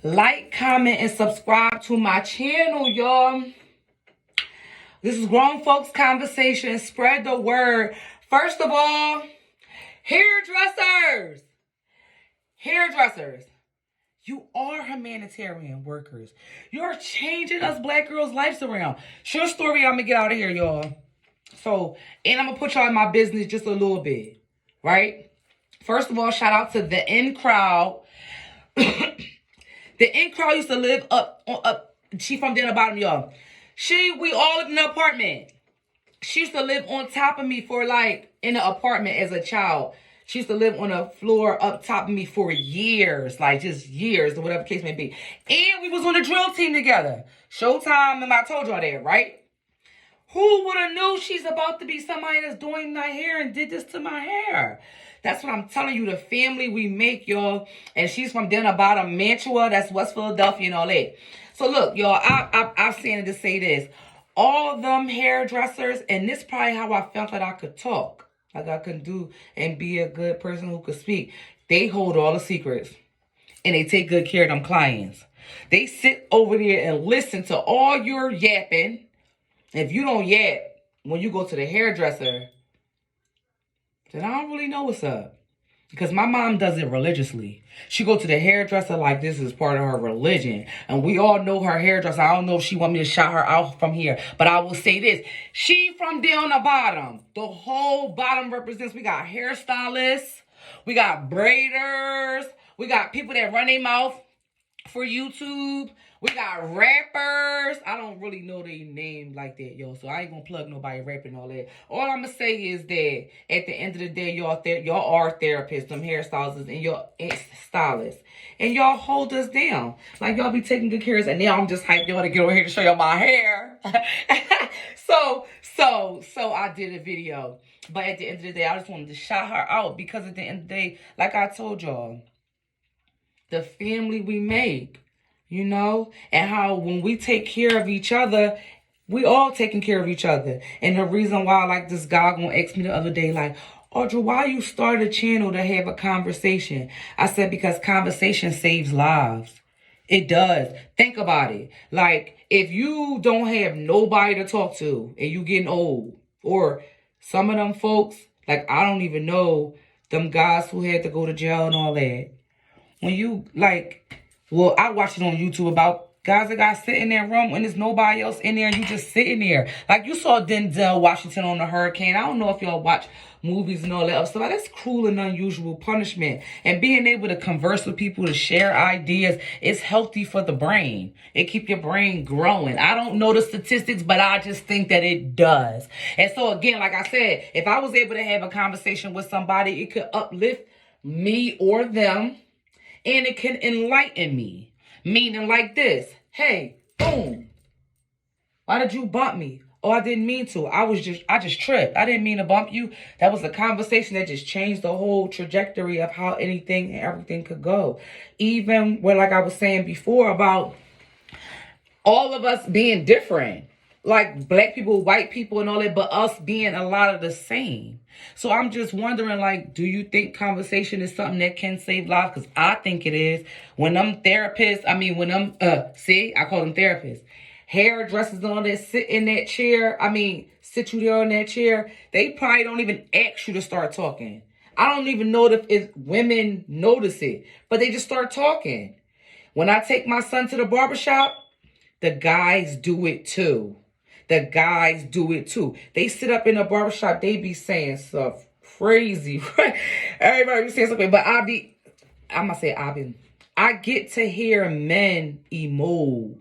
Like, comment, and subscribe to my channel, y'all. This is Grown Folks Conversation. Spread the word. First of all, hairdressers. Hairdressers. You are humanitarian workers. You're changing us black girls' lives around. Short story, I'm going to get out of here, y'all. So, and I'm going to put y'all in my business just a little bit, right? First of all, shout out to the in crowd. The in crowd used to live up. She from down the bottom, y'all. We all lived in an apartment. She used to live on top of me for like in an apartment as a child. She used to live on a floor up top of me for years, like just years or whatever case may be. And we was on a drill team together. Showtime, and I told y'all that, right? Who would have knew she's about to be somebody that's doing my hair and did this to my hair? That's what I'm telling you, the family we make, y'all. And she's from down the bottom, Mantua, that's West Philadelphia and all that. So look, y'all, I've seen it to say this. All them hairdressers, and this is probably how I felt that I could talk. Like I could do and be a good person who could speak. They hold all the secrets. And they take good care of them clients. They sit over there and listen to all your yapping. If you don't yap when you go to the hairdresser, then I don't really know what's up. Because my mom does it religiously. She go to the hairdresser like this is part of her religion. And we all know her hairdresser. I don't know if she want me to shout her out from here. But I will say this. She from down the bottom. The whole bottom represents. We got hairstylists. We got braiders. We got people that run their mouth for YouTube. We got rappers. I don't really know their name like that, yo. So I ain't gonna plug nobody rapping all that. All I'm gonna say is that at the end of the day, y'all are therapists, them hairstylists, and y'all stylists. And y'all hold us down. Like y'all be taking good care of us. And now I'm just hyped y'all to get over here to show y'all my hair. So I did a video. But at the end of the day, I just wanted to shout her out. Because at the end of the day, like I told y'all, the family we make, you know, and how when we take care of each other, we all taking care of each other. And the reason why, like this guy gonna ask me the other day, like, Audra, why you start a channel to have a conversation? I said, because conversation saves lives. It does. Think about it. Like, if you don't have nobody to talk to and you getting old, or some of them folks, like, I don't even know them guys who had to go to jail and all that. When you, like, well, I watched it on YouTube about guys that got sit in their room when there's nobody else in there and you just sitting there. Like, you saw Denzel Washington on the hurricane. I don't know if y'all watch movies and all that other stuff. Like, that's cruel and unusual punishment. And being able to converse with people, to share ideas, is healthy for the brain. It keep your brain growing. I don't know the statistics, but I just think that it does. And so, again, like I said, if I was able to have a conversation with somebody, it could uplift me or them. And it can enlighten me. Meaning like this. Hey, boom. Why did you bump me? Oh, I didn't mean to. I just tripped. I didn't mean to bump you. That was a conversation that just changed the whole trajectory of how anything and everything could go. Even when, like I was saying before, about all of us being different. Like black people, white people and all that, but us being a lot of the same. So I'm just wondering, like, do you think conversation is something that can save lives? Because I think it is. When them therapists, I call them therapists. Hairdressers and all that sit in that chair, sit you there in that chair, they probably don't even ask you to start talking. I don't even know if women notice it, but they just start talking. When I take my son to the barbershop, the guys do it too. The guys do it too. They sit up in the barbershop, they be saying stuff crazy. Everybody be saying something, but I get to hear men emote.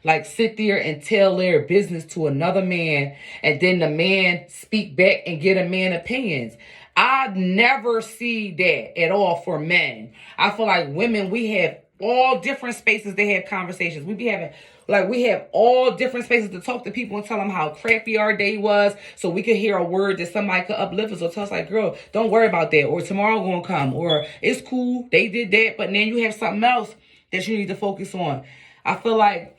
Like sit there and tell their business to another man, and then the man speak back and get a man opinions. I never see that at all for men. I feel like women, we have all different spaces to have conversations. We have all different spaces to talk to people and tell them how crappy our day was, so we could hear a word that somebody could uplift us or tell us like, girl, don't worry about that, or tomorrow gonna come, or it's cool, they did that, but then you have something else that you need to focus on. I feel like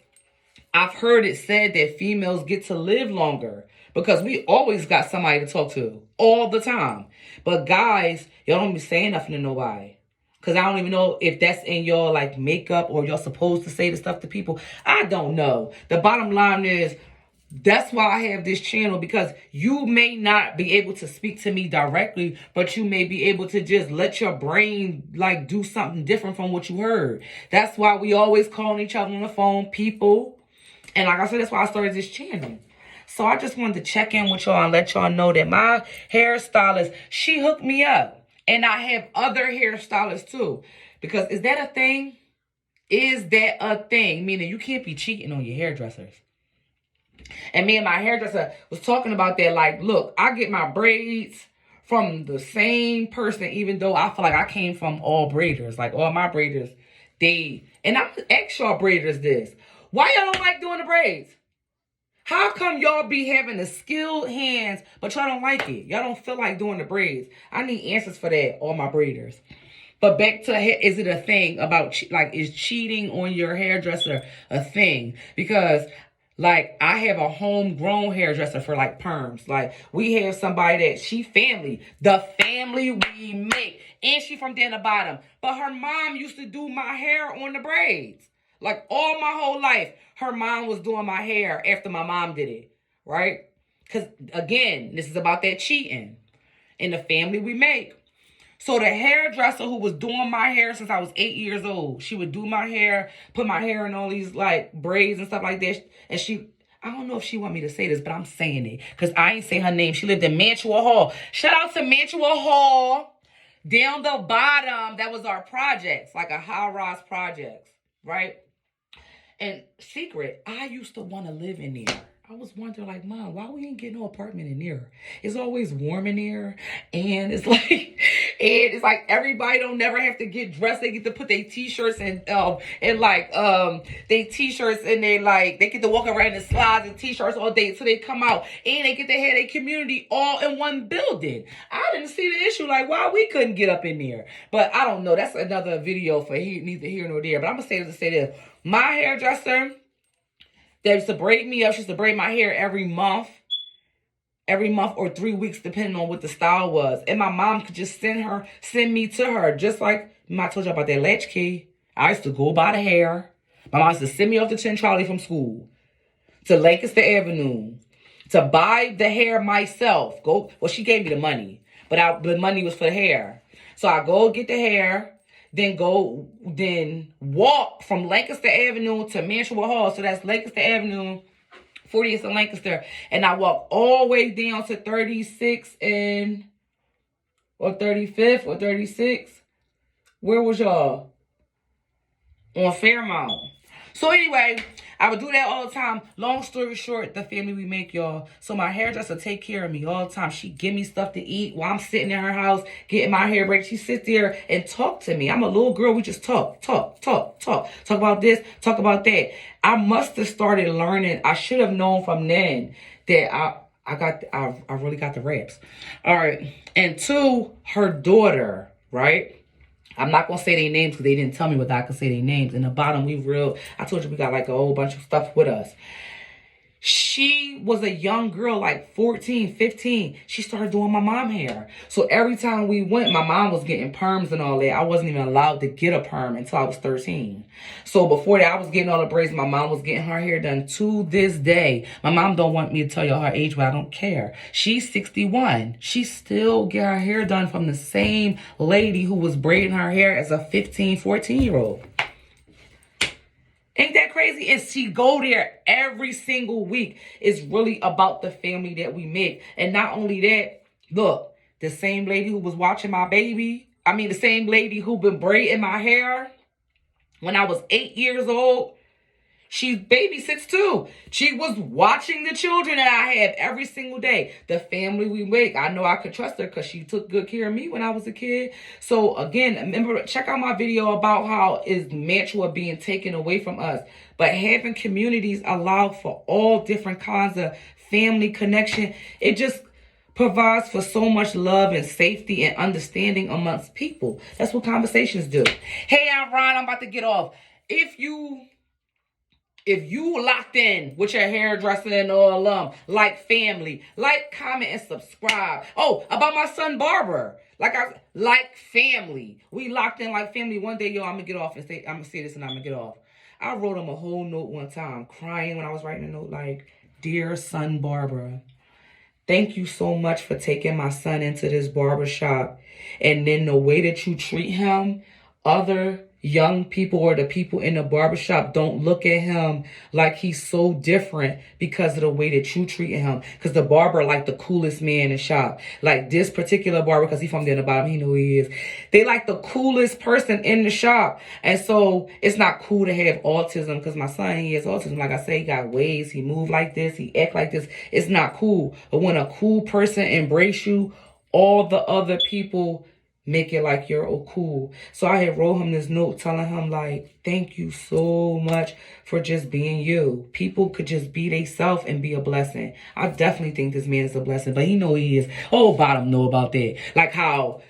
I've heard it said that females get to live longer because we always got somebody to talk to all the time. But guys, y'all don't be saying nothing to nobody. Because I don't even know if that's in your like makeup or you're supposed to say the stuff to people. I don't know. The bottom line is, that's why I have this channel, because you may not be able to speak to me directly, but you may be able to just let your brain like do something different from what you heard. That's why we always calling each other on the phone, people. And like I said, that's why I started this channel. So I just wanted to check in with y'all and let y'all know that my hairstylist, she hooked me up. And I have other hairstylists too. Because is that a thing? Is that a thing? Meaning you can't be cheating on your hairdressers. And me and my hairdresser was talking about that. Like, look, I get my braids from the same person, even though I feel like I came from all braiders. Like, all my braiders, and I'm going to ask y'all braiders this. Why y'all don't like doing the braids? How come y'all be having the skilled hands, but y'all don't like it? Y'all don't feel like doing the braids. I need answers for that, all my braiders. But back to, is it a thing about, like, is cheating on your hairdresser a thing? Because, like, I have a homegrown hairdresser for, like, perms. Like, we have somebody that she family. The family we make. And she from down the bottom. But her mom used to do my hair on the braids. Like, all my whole life, her mom was doing my hair after my mom did it, right? Because, again, this is about that cheating in the family we make. So the hairdresser who was doing my hair since I was 8 years old, she would do my hair, put my hair in all these, like, braids and stuff like that. And I don't know if she want me to say this, but I'm saying it because I ain't say her name. She lived in Mantua Hall. Shout out to Mantua Hall. Down the bottom, that was our projects, like a high-rise projects, right? And secret, I used to want to live in there. I was wondering, like, Mom, why we ain't getting no apartment in there? It's always warm in there. And it's like everybody don't never have to get dressed. They get to put their t-shirts and they t-shirts and they get to walk around in slides and t-shirts all day until they come out. And they get to have their community all in one building. I didn't see the issue, like, why we couldn't get up in there. But I don't know. That's another video for neither here nor there. But I'm going to say this. My hairdresser, that used to braid me up, she used to braid my hair every month or 3 weeks, depending on what the style was. And my mom could just send me to her, just like I told you about that latchkey. I used to go by the hair. My mom used to send me off to 10 Charlie from school to Lancaster Avenue to buy the hair myself. She gave me the money, but the money was for the hair. So I go get the hair. Then walk from Lancaster Avenue to Mantua Hall. So that's Lancaster Avenue, 40th and Lancaster. And I walk all the way down to 36th or 35th or 36th. Where was y'all? On Fairmount. So anyway, I would do that all the time. Long story short, the family we make, y'all. So my hairdresser take care of me all the time. She give me stuff to eat while I'm sitting in her house getting my hair braided. She sits there and talk to me. I'm a little girl. We just talk about this, talk about that. I must have started learning. I should have known from then that I really got the raps. All right. And to her daughter, right? I'm not going to say their names because they didn't tell me whether I could say their names. In the bottom, I told you we got like a whole bunch of stuff with us. She was a young girl, like 14, 15. She started doing my mom hair. So every time we went, my mom was getting perms and all that. I wasn't even allowed to get a perm until I was 13. So before that, I was getting all the braids. My mom was getting her hair done to this day. My mom don't want me to tell y'all her age, but I don't care. She's 61. She still get her hair done from the same lady who was braiding her hair as a 15, 14-year-old. Ain't that crazy? And she go there every single week. It's really about the family that we make. And not only that, look, the same lady who was watching my baby, the same lady who been braiding my hair when I was 8 years old, she babysits too. She was watching the children that I have every single day. The family we make, I know I could trust her because she took good care of me when I was a kid. So again, remember, check out my video about how is Mantua being taken away from us. But having communities allow for all different kinds of family connection. It just provides for so much love and safety and understanding amongst people. That's what conversations do. Hey, I'm Ron. I'm about to get off. If you locked in with your hairdresser and all like family, like, comment, and subscribe. Oh, about my son, Barber. Like family. We locked in like family. One day, yo, I'm gonna get off and say, I'm gonna say this and I'm gonna get off. I wrote him a whole note one time, crying when I was writing a note, like, dear son Barbara, thank you so much for taking my son into this barber shop. And then the way that you treat him, other young people or the people in the barbershop don't look at him like he's so different because of the way that you treat him. Because the barber like the coolest man in the shop. Like this particular barber, because he from there in the bottom, he know who he is. They like the coolest person in the shop. And so it's not cool to have autism because my son, he has autism. Like I say, he got ways, he move like this, he act like this. It's not cool. But when a cool person embrace you, all the other people make it like you're cool. So I had wrote him this note telling him like, thank you so much for just being you. People could just be themselves and be a blessing. I definitely think this man is a blessing, but he know he is. Oh, bottom know about that. Like how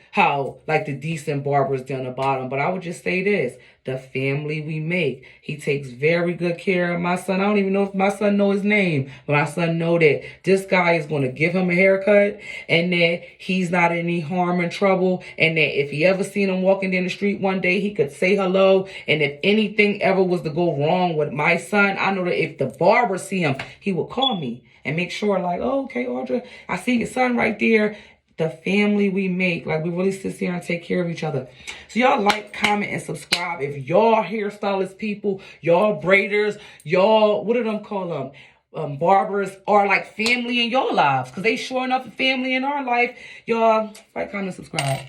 like the decent barbers down the bottom. But I would just say this, the family we make. He takes very good care of my son. I don't even know if my son know his name, but my son know that this guy is going to give him a haircut and that he's not in any harm and trouble, and that if he ever seen him walking down the street one day, he could say hello. And if anything ever was to go wrong with my son, I know that if the barber see him, he would call me and make sure like, oh, okay, Audra, I see your son right there. The family we make, like we really sit here and take care of each other. So y'all like, comment, and subscribe. If y'all hairstylist people, y'all braiders, y'all, what do them call them? Barbers are like family in your lives, because they sure enough a family in our life. Y'all like, comment, subscribe.